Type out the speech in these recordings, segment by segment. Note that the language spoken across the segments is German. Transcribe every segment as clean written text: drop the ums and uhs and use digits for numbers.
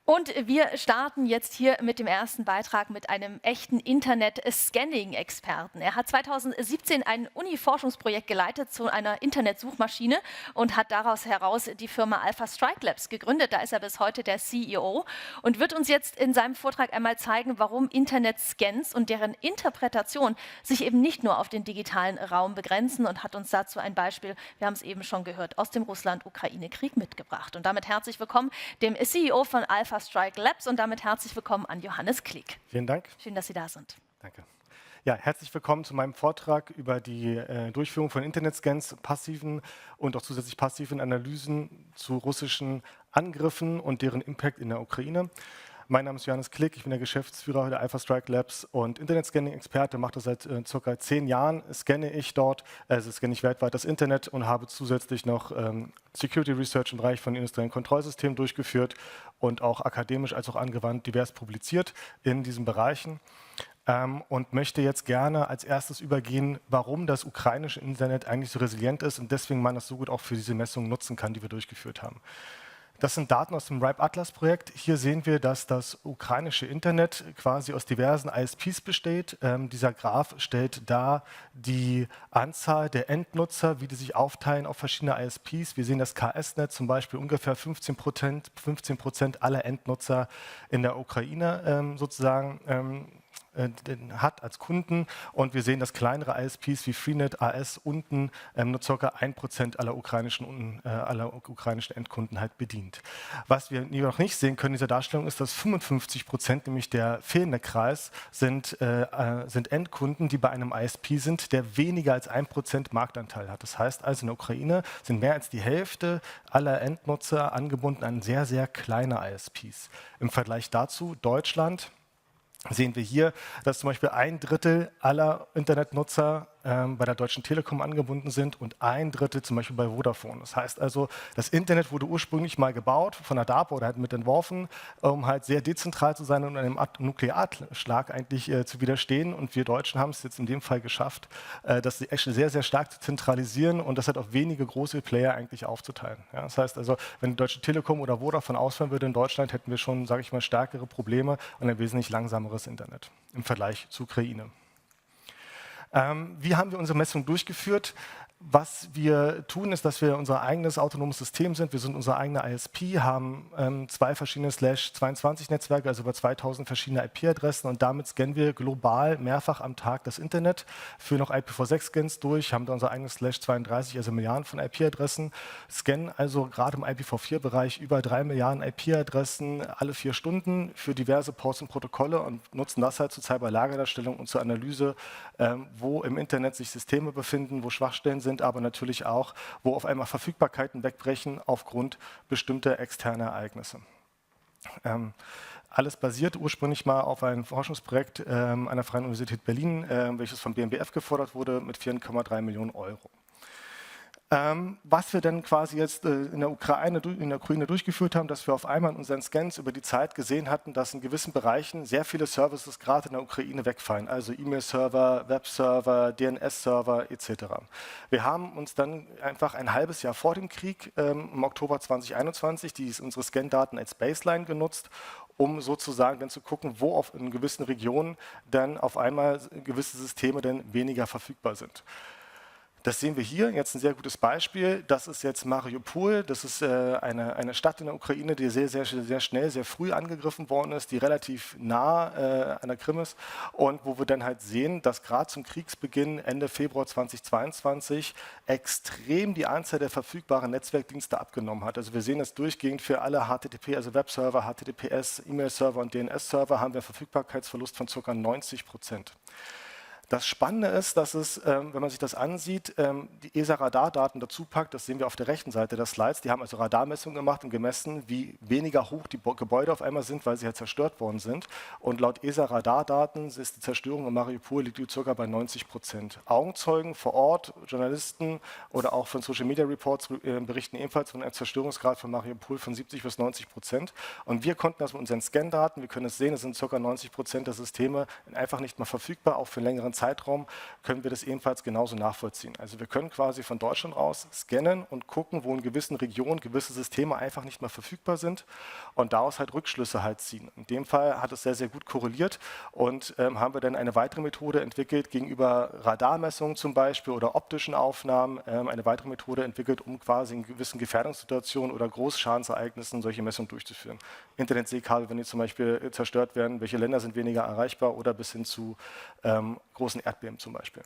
Und wir starten jetzt hier mit dem ersten Beitrag mit einem echten Internet-Scanning-Experten. Er hat 2017 ein Uni-Forschungsprojekt geleitet zu einer Internetsuchmaschine und hat daraus heraus die Firma Alpha Strike Labs gegründet. Da ist er bis heute der CEO und wird uns jetzt in seinem Vortrag einmal zeigen, warum Internet-Scans und deren Interpretation sich eben nicht nur auf den digitalen Raum begrenzen, und hat uns dazu ein Beispiel, wir haben es eben schon gehört, aus dem Russland-Ukraine-Krieg mitgebracht. Und damit herzlich willkommen dem CEO von Alpha Strike Labs und damit herzlich willkommen an Johannes Klick. Vielen Dank. Schön, dass Sie da sind. Danke. Ja, herzlich willkommen zu meinem Vortrag über die Durchführung von Internetscans, passiven und auch zusätzlich passiven Analysen zu russischen Angriffen und deren Impact in der Ukraine. Mein Name ist Johannes Klick, ich bin der Geschäftsführer der Alpha Strike Labs und Internet-Scanning-Experte, mache das seit circa 10 Jahren, scanne ich weltweit das Internet und habe zusätzlich noch Security Research im Bereich von industriellen Kontrollsystemen durchgeführt und auch akademisch als auch angewandt divers publiziert in diesen Bereichen. Und möchte jetzt gerne als erstes übergehen, warum das ukrainische Internet eigentlich so resilient ist und deswegen man das so gut auch für diese Messungen nutzen kann, die wir durchgeführt haben. Das sind Daten aus dem RIPE Atlas Projekt. Hier sehen wir, dass das ukrainische Internet quasi aus diversen ISPs besteht. Dieser Graph stellt dar die Anzahl der Endnutzer, wie die sich aufteilen auf verschiedene ISPs. Wir sehen das KS-Netz zum Beispiel ungefähr 15% aller Endnutzer in der Ukraine hat als Kunden, und wir sehen, dass kleinere ISPs wie Freenet, AS unten nur ca. 1% aller ukrainischen Endkunden halt bedient. Was wir noch nicht sehen können in dieser Darstellung ist, dass 55%, nämlich der fehlende Kreis, sind Endkunden, die bei einem ISP sind, der weniger als 1% Marktanteil hat. Das heißt also, in der Ukraine sind mehr als die Hälfte aller Endnutzer angebunden an sehr, sehr kleine ISPs. Im Vergleich dazu Deutschland sehen wir hier, dass zum Beispiel 1/3 aller Internetnutzer bei der Deutschen Telekom angebunden sind und 1/3 zum Beispiel bei Vodafone. Das heißt also, das Internet wurde ursprünglich mal gebaut von der DARPA oder halt mit entworfen, um halt sehr dezentral zu sein und einem Nuklearschlag eigentlich zu widerstehen. Und wir Deutschen haben es jetzt in dem Fall geschafft, das sehr, sehr stark zu zentralisieren und das halt auf wenige große Player eigentlich aufzuteilen. Ja, das heißt also, wenn die Deutsche Telekom oder Vodafone ausfallen würde in Deutschland, hätten wir schon, sage ich mal, stärkere Probleme und ein wesentlich langsameres Internet im Vergleich zur Ukraine. Wie haben wir unsere Messung durchgeführt? Was wir tun, ist, dass wir unser eigenes autonomes System sind. Wir sind unser eigener ISP, haben 2 verschiedene /22-Netzwerke, also über 2000 verschiedene IP-Adressen, und damit scannen wir global mehrfach am Tag das Internet, führen noch IPv6-Scans durch, haben da unser eigenes /32, also Milliarden von IP-Adressen, scannen also gerade im IPv4-Bereich über 3 Milliarden IP-Adressen alle 4 Stunden für diverse Ports und Protokolle und nutzen das halt zur Cyberlagerdarstellung und zur Analyse, wo im Internet sich Systeme befinden, wo Schwachstellen sind, aber natürlich auch, wo auf einmal Verfügbarkeiten wegbrechen aufgrund bestimmter externer Ereignisse. Alles basiert ursprünglich mal auf einem Forschungsprojekt an der Freien Universität Berlin, welches vom BMBF gefordert wurde mit 4,3 Millionen Euro. Was wir dann quasi jetzt in der Ukraine durchgeführt haben, dass wir auf einmal in unseren Scans über die Zeit gesehen hatten, dass in gewissen Bereichen sehr viele Services gerade in der Ukraine wegfallen, also E-Mail-Server, Web-Server, DNS-Server etc. Wir haben uns dann einfach ein halbes Jahr vor dem Krieg, im Oktober 2021, unsere Scan-Daten als Baseline genutzt, um sozusagen dann zu gucken, wo in gewissen Regionen dann auf einmal gewisse Systeme dann weniger verfügbar sind. Das sehen wir hier, jetzt ein sehr gutes Beispiel. Das ist jetzt Mariupol, das ist eine Stadt in der Ukraine, die sehr, sehr, sehr schnell, sehr früh angegriffen worden ist, die relativ nah an der Krim ist, und wo wir dann halt sehen, dass gerade zum Kriegsbeginn Ende Februar 2022 extrem die Anzahl der verfügbaren Netzwerkdienste abgenommen hat. Also wir sehen das durchgehend für alle HTTP, also Webserver, HTTPS, E-Mail-Server und DNS-Server haben wir einen Verfügbarkeitsverlust von ca. 90%. Das Spannende ist, dass es, wenn man sich das ansieht, die ESA-Radardaten dazu packt, das sehen wir auf der rechten Seite der Slides, die haben also Radarmessungen gemacht und gemessen, wie weniger hoch die Gebäude auf einmal sind, weil sie halt zerstört worden sind. Und laut ESA-Radardaten ist die Zerstörung in Mariupol liegt ca. bei 90%. Augenzeugen vor Ort, Journalisten oder auch von Social-Media-Reports berichten ebenfalls von einem Zerstörungsgrad von Mariupol von 70 bis 90%. Und wir konnten das mit unseren Scan-Daten, wir können es sehen, es sind ca. 90% der Systeme einfach nicht mehr verfügbar, auch für einen längeren Zeitraum können wir das ebenfalls genauso nachvollziehen. Also wir können quasi von Deutschland aus scannen und gucken, wo in gewissen Regionen gewisse Systeme einfach nicht mehr verfügbar sind und daraus halt Rückschlüsse halt ziehen. In dem Fall hat es sehr, sehr gut korreliert und haben wir dann eine weitere Methode entwickelt, gegenüber Radarmessungen zum Beispiel oder optischen Aufnahmen, eine weitere Methode entwickelt, um quasi in gewissen Gefährdungssituationen oder Großschadensereignissen solche Messungen durchzuführen. Internetseekabel, wenn die zum Beispiel zerstört werden, welche Länder sind weniger erreichbar oder bis hin zu großen Erdbeben zum Beispiel.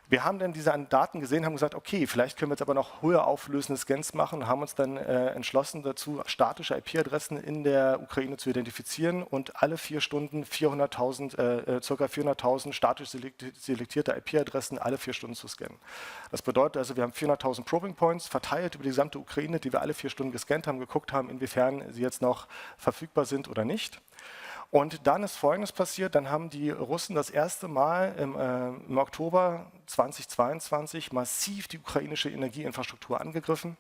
Wir haben dann diese Daten gesehen, haben gesagt, okay, vielleicht können wir jetzt aber noch höher auflösende Scans machen und haben uns dann entschlossen dazu, statische IP-Adressen in der Ukraine zu identifizieren und alle 4 Stunden ca. 400.000 statisch selektierte IP-Adressen alle 4 Stunden zu scannen. Das bedeutet also, wir haben 400.000 Probing Points verteilt über die gesamte Ukraine, die wir alle 4 Stunden gescannt haben, geguckt haben, inwiefern sie jetzt noch verfügbar sind oder nicht. Und dann ist Folgendes passiert, dann haben die Russen das erste Mal im Oktober 2022 massiv die ukrainische Energieinfrastruktur angegriffen,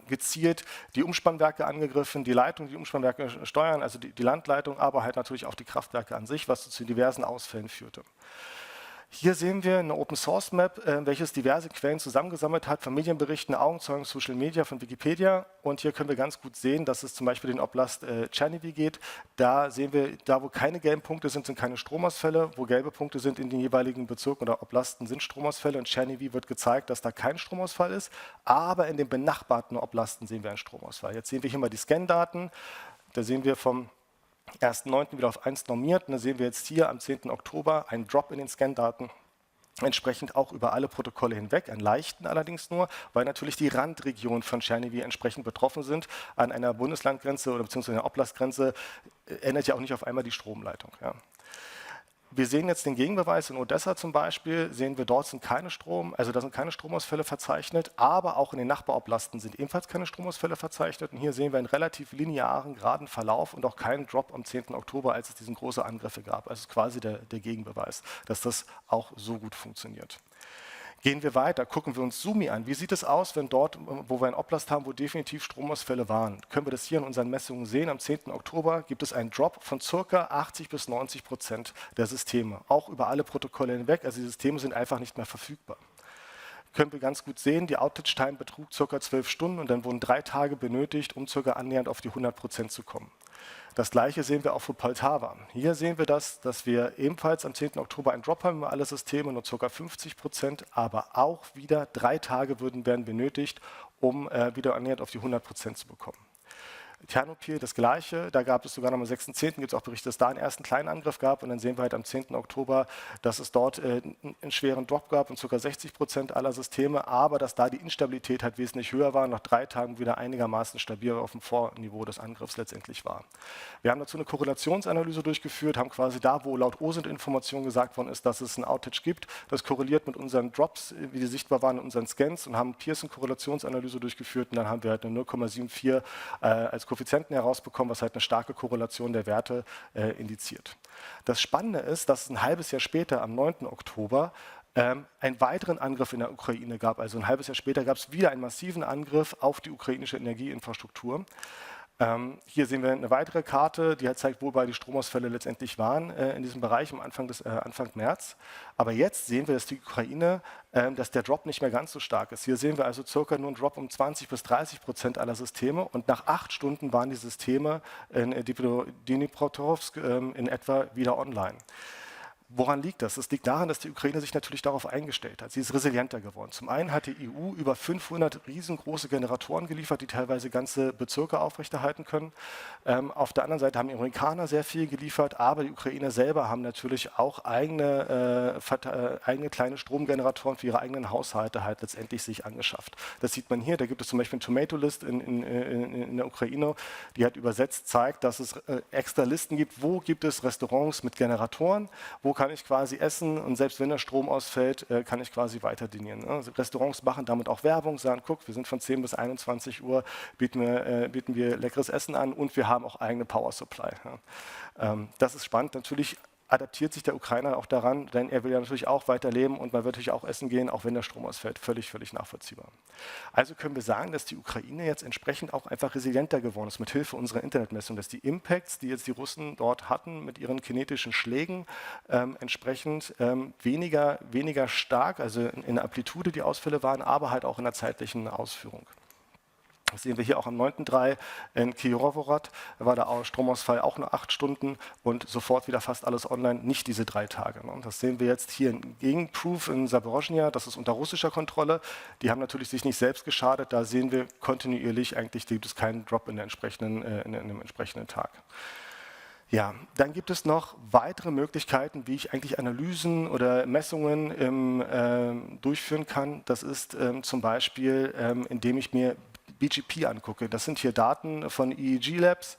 gezielt die Umspannwerke angegriffen, die Leitung, die Umspannwerke steuern, also die Landleitung, aber halt natürlich auch die Kraftwerke an sich, was zu diversen Ausfällen führte. Hier sehen wir eine Open Source Map, welches diverse Quellen zusammengesammelt hat, von Medienberichten, Augenzeugen, Social Media, von Wikipedia. Und hier können wir ganz gut sehen, dass es zum Beispiel den Oblast Tscherniwy geht. Da sehen wir, da wo keine gelben Punkte sind, sind keine Stromausfälle. Wo gelbe Punkte sind in den jeweiligen Bezirken oder Oblasten, sind Stromausfälle. Und Tscherniwy wird gezeigt, dass da kein Stromausfall ist. Aber in den benachbarten Oblasten sehen wir einen Stromausfall. Jetzt sehen wir hier mal die Scan-Daten. Da sehen wir vom 1.9. wieder auf 1 normiert. Und da sehen wir jetzt hier am 10. Oktober einen Drop in den Scan-Daten, entsprechend auch über alle Protokolle hinweg, einen leichten allerdings nur, weil natürlich die Randregionen von Tscherniwy entsprechend betroffen sind. An einer Bundeslandgrenze oder beziehungsweise einer Oblastgrenze ändert ja auch nicht auf einmal die Stromleitung. Ja. Wir sehen jetzt den Gegenbeweis in Odessa zum Beispiel, sehen wir, dort sind keine da sind keine Stromausfälle verzeichnet, aber auch in den Nachbaroblasten sind ebenfalls keine Stromausfälle verzeichnet. Und hier sehen wir einen relativ linearen, geraden Verlauf und auch keinen Drop am 10. Oktober, als es diesen großen Angriffe gab. Also quasi der Gegenbeweis, dass das auch so gut funktioniert. Gehen wir weiter, gucken wir uns Sumi an. Wie sieht es aus, wenn dort, wo wir einen Oblast haben, wo definitiv Stromausfälle waren? Können wir das hier in unseren Messungen sehen? Am 10. Oktober gibt es einen Drop von ca. 80-90% der Systeme, auch über alle Protokolle hinweg. Also die Systeme sind einfach nicht mehr verfügbar. Können wir ganz gut sehen, die Outage-Time betrug ca. 12 Stunden und dann wurden 3 Tage benötigt, um ca. annähernd auf die 100% zu kommen. Das gleiche sehen wir auch für Poltava. Hier sehen wir dass wir ebenfalls am 10. Oktober einen Drop haben über alle Systeme, nur ca. 50%, aber auch wieder 3 Tage werden benötigt, um wieder annähernd auf die 100% zu bekommen. Ternopil das Gleiche, da gab es sogar noch am 6.10. gibt es auch Berichte, dass da einen ersten kleinen Angriff gab und dann sehen wir halt am 10. Oktober, dass es dort einen schweren Drop gab und ca. 60% aller Systeme, aber dass da die Instabilität halt wesentlich höher war und nach 3 Tagen wieder einigermaßen stabil auf dem Vorniveau des Angriffs letztendlich war. Wir haben dazu eine Korrelationsanalyse durchgeführt, haben quasi da, wo laut OSINT-Information gesagt worden ist, dass es einen Outage gibt, das korreliert mit unseren Drops, wie die sichtbar waren in unseren Scans und haben Pearson-Korrelationsanalyse durchgeführt und dann haben wir halt eine 0,74 als Koeffizienten herausbekommen, was halt eine starke Korrelation der Werte indiziert. Das Spannende ist, dass es ein halbes Jahr später, am 9. Oktober, einen weiteren Angriff in der Ukraine gab. Also ein halbes Jahr später gab es wieder einen massiven Angriff auf die ukrainische Energieinfrastruktur. Hier sehen wir eine weitere Karte, die halt zeigt, wobei die Stromausfälle letztendlich waren in diesem Bereich Anfang März. Aber jetzt sehen wir, dass die Ukraine, dass der Drop nicht mehr ganz so stark ist. Hier sehen wir also circa nur einen Drop um 20-30% aller Systeme und nach 8 Stunden waren die Systeme in Dnipropetrovsk in etwa wieder online. Woran liegt das? Das liegt daran, dass die Ukraine sich natürlich darauf eingestellt hat. Sie ist resilienter geworden. Zum einen hat die EU über 500 riesengroße Generatoren geliefert, die teilweise ganze Bezirke aufrechterhalten können. Auf der anderen Seite haben die Amerikaner sehr viel geliefert, aber die Ukrainer selber haben natürlich auch eigene kleine Stromgeneratoren für ihre eigenen Haushalte halt letztendlich sich angeschafft. Das sieht man hier, da gibt es zum Beispiel ein Tomato List in der Ukraine, die halt übersetzt zeigt, dass es extra Listen gibt, wo gibt es Restaurants mit Generatoren, wo kann ich quasi essen und selbst wenn der Strom ausfällt, kann ich quasi weiter dinieren. Also Restaurants machen damit auch Werbung, sagen, guck, wir sind von 10 bis 21 Uhr, bieten wir leckeres Essen an und wir haben auch eigene Power Supply. Das ist spannend. Natürlich adaptiert sich der Ukrainer auch daran, denn er will ja natürlich auch weiterleben und man wird natürlich auch essen gehen, auch wenn der Strom ausfällt. Völlig nachvollziehbar. Also können wir sagen, dass die Ukraine jetzt entsprechend auch einfach resilienter geworden ist, mit Hilfe unserer Internetmessung, dass die Impacts, die jetzt die Russen dort hatten, mit ihren kinetischen Schlägen entsprechend weniger stark, also in der Amplitude die Ausfälle waren, aber halt auch in der zeitlichen Ausführung. Das sehen wir hier auch am 9.3 in Kirovohrad, da war der Stromausfall auch nur 8 Stunden und sofort wieder fast alles online, nicht diese 3 Tage. Und das sehen wir jetzt hier in Gegenproof in Saporosnja, das ist unter russischer Kontrolle. Die haben natürlich sich nicht selbst geschadet, da sehen wir kontinuierlich, eigentlich gibt es keinen Drop in dem entsprechenden Tag. Ja, dann gibt es noch weitere Möglichkeiten, wie ich eigentlich Analysen oder Messungen durchführen kann. Das ist zum Beispiel, indem ich mir BGP angucke. Das sind hier Daten von EEG Labs.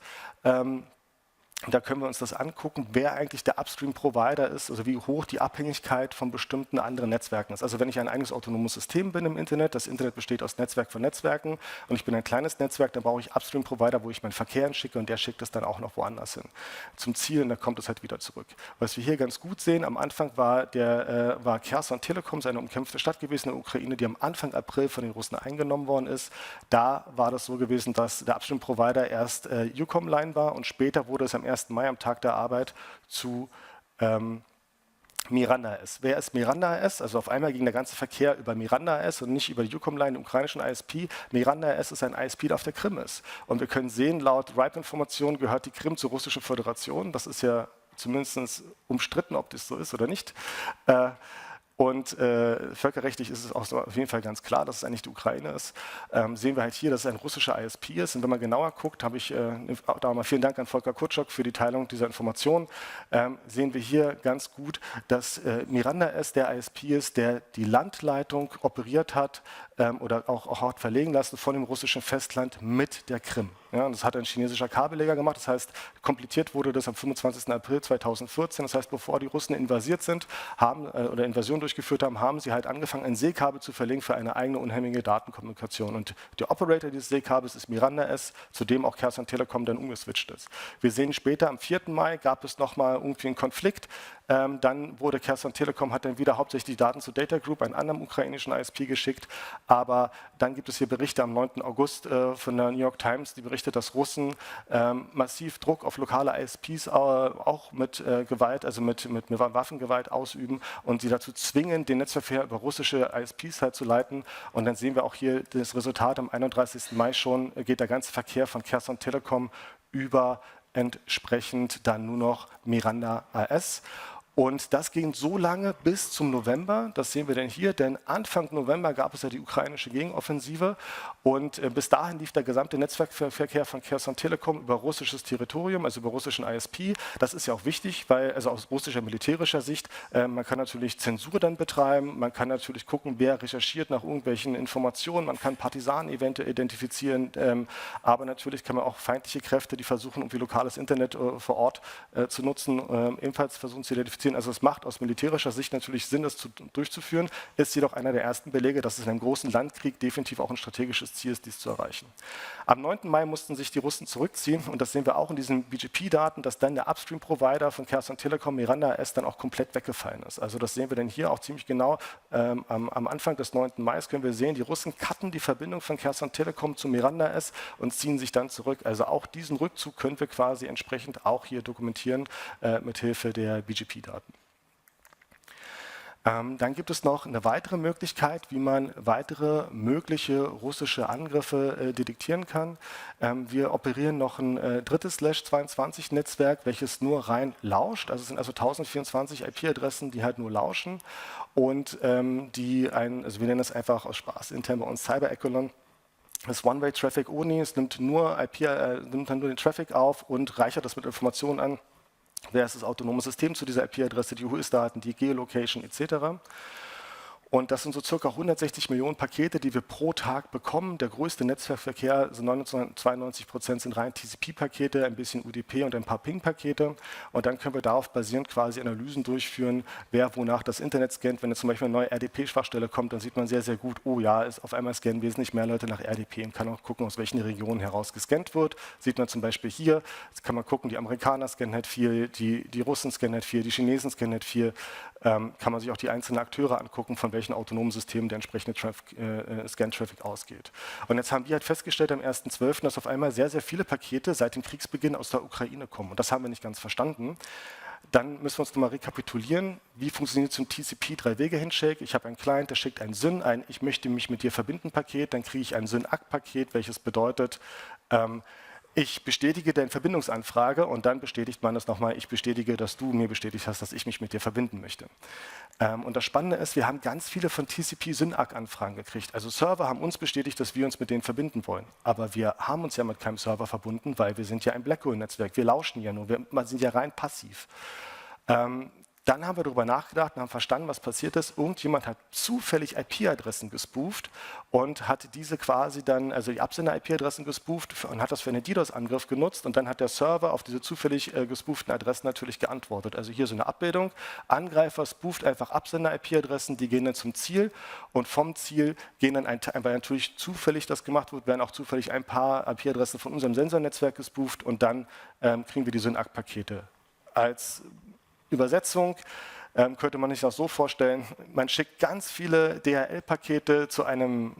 Da können wir uns das angucken, wer eigentlich der Upstream-Provider ist, also wie hoch die Abhängigkeit von bestimmten anderen Netzwerken ist. Also wenn ich ein eigenes autonomes System bin im Internet, das Internet besteht aus Netzwerk von Netzwerken und ich bin ein kleines Netzwerk, dann brauche ich Upstream-Provider, wo ich meinen Verkehr hinschicke und der schickt es dann auch noch woanders hin. Zum Ziel und dann kommt es halt wieder zurück. Was wir hier ganz gut sehen, am Anfang war Kherson Telekom, eine umkämpfte Stadt gewesen in der Ukraine, die am Anfang April von den Russen eingenommen worden ist. Da war das so gewesen, dass der Upstream-Provider erst Ucomline war und später wurde es am 1. Mai, am Tag der Arbeit, zu Miranda AS. Wer ist Miranda AS? Also auf einmal ging der ganze Verkehr über Miranda AS und nicht über die Ucomline, den ukrainischen ISP. Miranda AS ist ein ISP, der auf der Krim ist. Und wir können sehen, laut RIPE-Informationen gehört die Krim zur Russischen Föderation. Das ist ja zumindest umstritten, ob das so ist oder nicht. Und völkerrechtlich ist es auch so auf jeden Fall ganz klar, dass es eigentlich die Ukraine ist. Sehen wir halt hier, dass es ein russischer ISP ist. Und wenn man genauer guckt, habe ich da mal vielen Dank an Volker Kutschok für die Teilung dieser Informationen, sehen wir hier ganz gut, dass Miranda S der ISP ist, der die Landleitung operiert hat oder auch hat verlegen lassen von dem russischen Festland mit der Krim. Ja, und das hat ein chinesischer Kabelleger gemacht. Das heißt, komplettiert wurde das am 25. April 2014. Das heißt, bevor die Russen invasiert sind, oder Invasion durchgeführt haben, haben sie halt angefangen, ein Seekabel zu verlegen für eine eigene unheimliche Datenkommunikation. Und der Operator dieses Seekabels ist Miranda S, zu dem auch Kherson Telekom dann umgeswitcht ist. Wir sehen später, am 4. Mai gab es nochmal irgendwie einen Konflikt. Dann wurde Kherson Telekom, hat dann wieder hauptsächlich die Daten zu Data Group, einem anderen ukrainischen ISP, geschickt. Aber dann gibt es hier Berichte am 9. August von der New York Times, die berichtet, dass Russen massiv Druck auf lokale ISPs auch mit Gewalt, also mit Waffengewalt ausüben und sie dazu zwingen, den Netzverkehr über russische ISPs halt zu leiten. Und dann sehen wir auch hier das Resultat, am 31. Mai schon geht der ganze Verkehr von Kherson Telekom über entsprechend dann nur noch Miranda AS. Und das ging so lange bis zum November, das sehen wir denn hier, denn Anfang November gab es ja die ukrainische Gegenoffensive und bis dahin lief der gesamte Netzwerkverkehr von Kherson Telekom über russisches Territorium, also über russischen ISP. Das ist ja auch wichtig, weil also aus russischer militärischer Sicht, man kann natürlich Zensur dann betreiben, man kann natürlich gucken, wer recherchiert nach irgendwelchen Informationen, man kann Partisanen-Evente identifizieren, aber natürlich kann man auch feindliche Kräfte, die versuchen, irgendwie lokales Internet vor Ort zu nutzen, ebenfalls versuchen zu identifizieren. Also es macht aus militärischer Sicht natürlich Sinn, das durchzuführen, ist jedoch einer der ersten Belege, dass es in einem großen Landkrieg definitiv auch ein strategisches Ziel ist, dies zu erreichen. Am 9. Mai mussten sich die Russen zurückziehen und das sehen wir auch in diesen BGP-Daten, dass dann der Upstream-Provider von Kherson Telekom, Miranda AS, dann auch komplett weggefallen ist. Also das sehen wir dann hier auch ziemlich genau. Am Anfang des 9. Mai können wir sehen, die Russen cutten die Verbindung von Kherson Telekom zu Miranda AS und ziehen sich dann zurück. Also auch diesen Rückzug können wir quasi entsprechend auch hier dokumentieren mit Hilfe der BGP-Daten. Dann gibt es noch eine weitere Möglichkeit, wie man weitere mögliche russische Angriffe detektieren kann. Wir operieren noch ein drittes /22-Netzwerk, welches nur rein lauscht. Also es sind also 1024 IP-Adressen, die halt nur lauschen und also wir nennen das einfach aus Spaß intern bei uns CyberEchelon. Das One-Way-Traffic only, es nimmt nur dann nur den Traffic auf und reichert das mit Informationen an. Wer ist das autonome System zu dieser IP-Adresse, die US-Daten, die Geolocation etc. Und das sind so circa 160 Millionen Pakete, die wir pro Tag bekommen. Der größte Netzwerkverkehr, also 92% sind rein TCP-Pakete, ein bisschen UDP und ein paar Ping-Pakete. Und dann können wir darauf basierend quasi Analysen durchführen, wer wonach das Internet scannt. Wenn jetzt zum Beispiel eine neue RDP-Schwachstelle kommt, dann sieht man sehr, sehr gut, oh ja, auf einmal scannen wesentlich mehr Leute nach RDP und kann auch gucken, aus welchen Regionen heraus gescannt wird. Sieht man zum Beispiel hier, jetzt kann man gucken, die Amerikaner scannen halt viel, die Russen scannen halt viel, die Chinesen scannen halt viel. Kann man sich auch die einzelnen Akteure angucken, von welchen autonomen Systemen der entsprechende Scan-Traffic ausgeht. Und jetzt haben wir halt festgestellt am 1.12., dass auf einmal sehr, sehr viele Pakete seit dem Kriegsbeginn aus der Ukraine kommen. Und das haben wir nicht ganz verstanden. Dann müssen wir uns nochmal rekapitulieren, wie funktioniert so ein TCP-3-Wege-Handshake. Ich habe einen Client, der schickt ein SYN, ein Ich möchte mich mit dir verbinden Paket, dann kriege ich ein SYN-ACK-Paket, welches bedeutet, ich bestätige deine Verbindungsanfrage und dann bestätigt man das nochmal, ich bestätige, dass du mir bestätigt hast, dass ich mich mit dir verbinden möchte. Und das Spannende ist, wir haben ganz viele von TCP SYN-ACK-Anfragen gekriegt. Also Server haben uns bestätigt, dass wir uns mit denen verbinden wollen. Aber wir haben uns ja mit keinem Server verbunden, weil wir sind ja ein Blackhole-Netzwerk. Wir lauschen ja nur, wir sind ja rein passiv. Dann haben wir darüber nachgedacht und haben verstanden, was passiert ist. Irgendjemand hat zufällig IP-Adressen gespooft und hat diese quasi dann, also die Absender-IP-Adressen gespooft und hat das für einen DDoS-Angriff genutzt und dann hat der Server auf diese zufällig gespooften Adressen natürlich geantwortet. Also hier so eine Abbildung. Angreifer spooft einfach Absender-IP-Adressen, die gehen dann zum Ziel und vom Ziel gehen dann, weil natürlich zufällig das gemacht wird, werden auch zufällig ein paar IP-Adressen von unserem Sensornetzwerk gespooft und dann kriegen wir die SYN-ACK-Pakete. Als Übersetzung könnte man sich das so vorstellen, man schickt ganz viele DHL-Pakete zu einem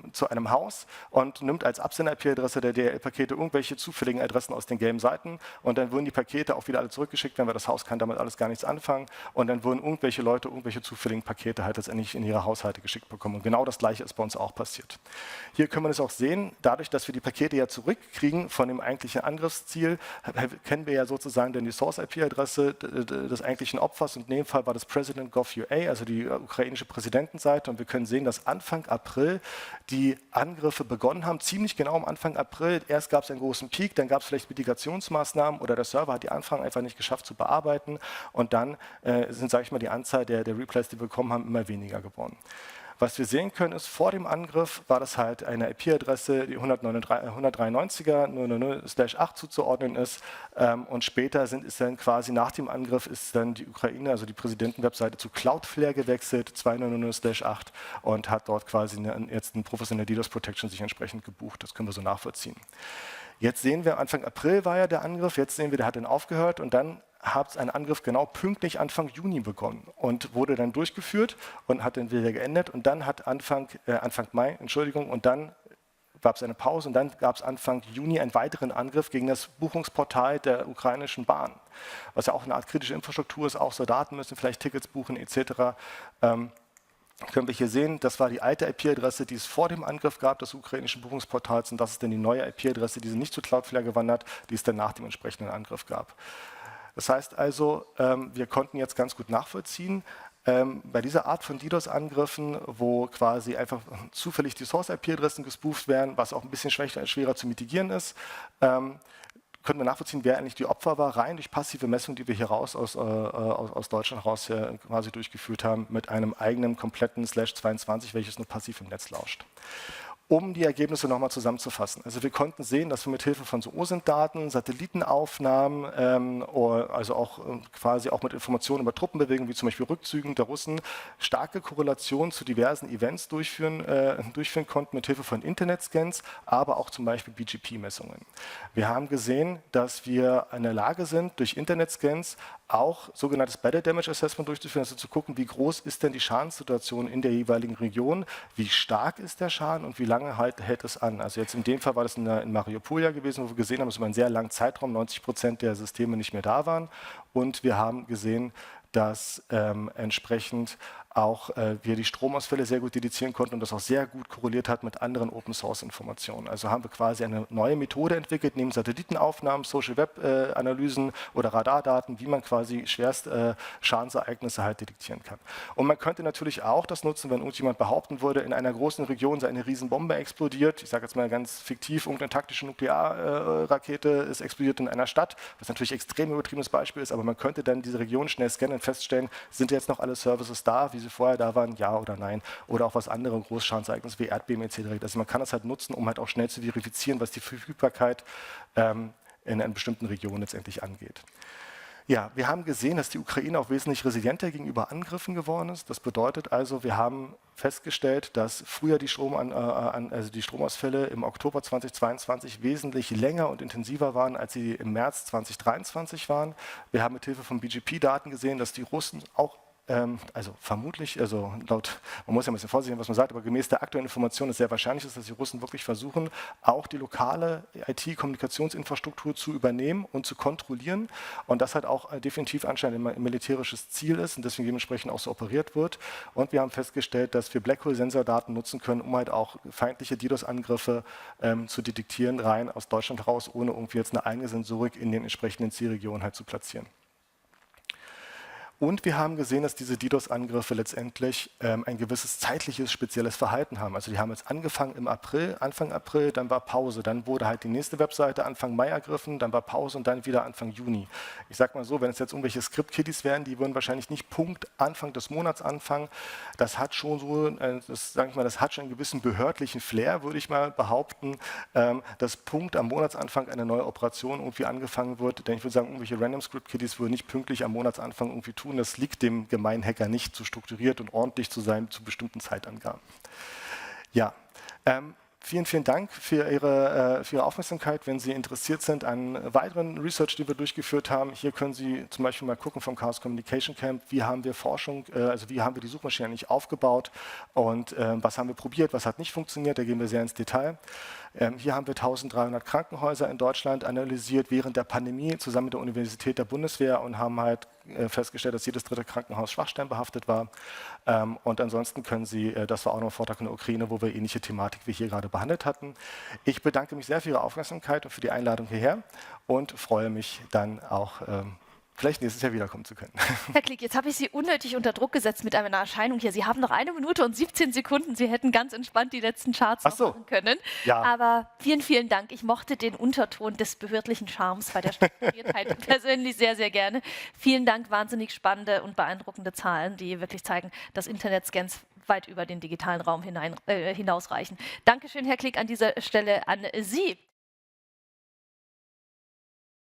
Haus und nimmt als Absender-IP-Adresse der DHL-Pakete irgendwelche zufälligen Adressen aus den gelben Seiten und dann würden die Pakete auch wieder alle zurückgeschickt, wenn das Haus kann damit alles gar nichts anfangen und dann würden irgendwelche Leute irgendwelche zufälligen Pakete halt letztendlich in ihre Haushalte geschickt bekommen und genau das Gleiche ist bei uns auch passiert. Hier können wir das auch sehen, dadurch, dass wir die Pakete ja zurückkriegen von dem eigentlichen Angriffsziel, kennen wir ja sozusagen dann die Source-IP-Adresse des eigentlichen Opfers und in dem Fall war das President.gov.ua, also die ukrainische Präsidentenseite. Und wir können sehen, dass Anfang April die Angriffe begonnen haben, ziemlich genau am Anfang April. Erst gab es einen großen Peak, dann gab es vielleicht Mitigationsmaßnahmen oder der Server hat die Anfragen einfach nicht geschafft zu bearbeiten. Und dann sind, sage ich mal, die Anzahl der Replies, die wir bekommen haben, immer weniger geworden. Was wir sehen können, ist, vor dem Angriff war das halt eine IP-Adresse, die 193er 000/8 zuzuordnen ist. Und später ist dann quasi nach dem Angriff ist dann die Ukraine, also die Präsidentenwebseite, zu Cloudflare gewechselt, 200/8 und hat dort quasi jetzt eine professionelle DDoS Protection sich entsprechend gebucht. Das können wir so nachvollziehen. Jetzt sehen wir, Anfang April war ja der Angriff, jetzt sehen wir, der hat dann aufgehört und dann hat ein Angriff genau pünktlich Anfang Juni begonnen und wurde dann durchgeführt und hat dann wieder geendet und dann hat Anfang Mai, und dann gab es eine Pause und dann gab es Anfang Juni einen weiteren Angriff gegen das Buchungsportal der ukrainischen Bahn, was ja auch eine Art kritische Infrastruktur ist, auch Soldaten müssen vielleicht Tickets buchen etc. Können wir hier sehen, das war die alte IP-Adresse, die es vor dem Angriff gab, des ukrainischen Buchungsportals und das ist dann die neue IP-Adresse, die nicht zu Cloudflare gewandert, die es dann nach dem entsprechenden Angriff gab. Das heißt also, wir konnten jetzt ganz gut nachvollziehen, bei dieser Art von DDoS-Angriffen, wo quasi einfach zufällig die Source-IP-Adressen gespooft werden, was auch ein bisschen schwerer zu mitigieren ist, können wir nachvollziehen, wer eigentlich die Opfer war, rein durch passive Messungen, die wir hier aus Deutschland raus quasi durchgeführt haben, mit einem eigenen kompletten /22, welches nur passiv im Netz lauscht. Um die Ergebnisse nochmal zusammenzufassen. Also wir konnten sehen, dass wir mit Hilfe von so OSINT-Daten, Satellitenaufnahmen, also auch quasi auch mit Informationen über Truppenbewegungen, wie zum Beispiel Rückzügen der Russen, starke Korrelationen zu diversen Events durchführen konnten mit Hilfe von Internetscans, aber auch zum Beispiel BGP-Messungen. Wir haben gesehen, dass wir in der Lage sind, durch Internetscans auch sogenanntes Battle Damage Assessment durchzuführen, also zu gucken, wie groß ist denn die Schadenssituation in der jeweiligen Region, wie stark ist der Schaden und wie lange hält es an. Also jetzt in dem Fall war das in Mariupol ja gewesen, wo wir gesehen haben, dass über einen sehr langen Zeitraum 90% der Systeme nicht mehr da waren und wir haben gesehen, dass entsprechend auch wir die Stromausfälle sehr gut dedizieren konnten und das auch sehr gut korreliert hat mit anderen Open-Source-Informationen. Also haben wir quasi eine neue Methode entwickelt, neben Satellitenaufnahmen, Social-Web-Analysen oder Radardaten, wie man quasi schwerst Schadensereignisse halt detektieren kann. Und man könnte natürlich auch das nutzen, wenn irgendjemand behaupten würde, in einer großen Region sei eine Riesenbombe explodiert. Ich sage jetzt mal ganz fiktiv, irgendeine taktische Nuklearrakete ist explodiert in einer Stadt, was natürlich extrem übertriebenes Beispiel ist, aber man könnte dann diese Region schnell scannen und feststellen, sind jetzt noch alle Services da, wie sie vorher da waren, ja oder nein. Oder auch was andere Großschadensereignisse wie Erdbeben etc. Also man kann das halt nutzen, um halt auch schnell zu verifizieren, was die Verfügbarkeit in einer bestimmten Region letztendlich angeht. Ja, wir haben gesehen, dass die Ukraine auch wesentlich resilienter gegenüber Angriffen geworden ist. Das bedeutet also, wir haben festgestellt, dass früher die Stromausfälle im Oktober 2022 wesentlich länger und intensiver waren, als sie im März 2023 waren. Wir haben mit Hilfe von BGP-Daten gesehen, dass die Russen auch also vermutlich, also laut, man muss ja ein bisschen vorsichtig sein, was man sagt, aber gemäß der aktuellen Information ist sehr wahrscheinlich, dass die Russen wirklich versuchen, auch die lokale IT-Kommunikationsinfrastruktur zu übernehmen und zu kontrollieren und das halt auch definitiv anscheinend ein militärisches Ziel ist und deswegen dementsprechend auch so operiert wird. Und wir haben festgestellt, dass wir Blackhole-Sensordaten nutzen können, um halt auch feindliche DDoS-Angriffe zu detektieren, rein aus Deutschland heraus, ohne irgendwie jetzt eine eigene Sensorik in den entsprechenden Zielregionen halt zu platzieren. Und wir haben gesehen, dass diese DDoS-Angriffe letztendlich ein gewisses zeitliches, spezielles Verhalten haben. Also die haben jetzt angefangen im April, Anfang April, dann war Pause, dann wurde halt die nächste Webseite Anfang Mai ergriffen, dann war Pause und dann wieder Anfang Juni. Ich sage mal so, wenn es jetzt irgendwelche Script-Kiddies wären, die würden wahrscheinlich nicht Punkt Anfang des Monats anfangen. Das hat schon so, das hat schon einen gewissen behördlichen Flair, würde ich mal behaupten, dass Punkt am Monatsanfang eine neue Operation irgendwie angefangen wird. Denn ich würde sagen, irgendwelche Random Script-Kiddies würden nicht pünktlich am Monatsanfang irgendwie tun. Das liegt dem gemeinen Hacker nicht, zu strukturiert und ordentlich zu sein zu bestimmten Zeitangaben. Ja, vielen Dank für Ihre Aufmerksamkeit. Wenn Sie interessiert sind an weiteren Research, die wir durchgeführt haben, hier können Sie zum Beispiel mal gucken vom Chaos Communication Camp, wie haben wir Forschung, also wie haben wir die Suchmaschine eigentlich aufgebaut und was haben wir probiert, was hat nicht funktioniert, da gehen wir sehr ins Detail. Hier haben wir 1300 Krankenhäuser in Deutschland analysiert während der Pandemie zusammen mit der Universität der Bundeswehr und haben halt festgestellt, dass jedes dritte Krankenhaus schwachstellenbehaftet war. Und ansonsten können Sie, das war auch noch ein Vortrag in der Ukraine, wo wir ähnliche Thematik wie hier gerade behandelt hatten. Ich bedanke mich sehr für Ihre Aufmerksamkeit und für die Einladung hierher und freue mich dann auch, vielleicht nächstes Jahr wiederkommen zu können. Herr Klick, jetzt habe ich Sie unnötig unter Druck gesetzt mit einer Erscheinung hier. Sie haben noch 1 Minute und 17 Sekunden. Sie hätten ganz entspannt die letzten Charts noch machen können. Ja. Aber vielen Dank. Ich mochte den Unterton des behördlichen Charmes bei der Strukturiertheit persönlich sehr, sehr gerne. Vielen Dank, wahnsinnig spannende und beeindruckende Zahlen, die wirklich zeigen, dass Internet-Scans weit über den digitalen Raum hinausreichen. Dankeschön, Herr Klick, an dieser Stelle an Sie.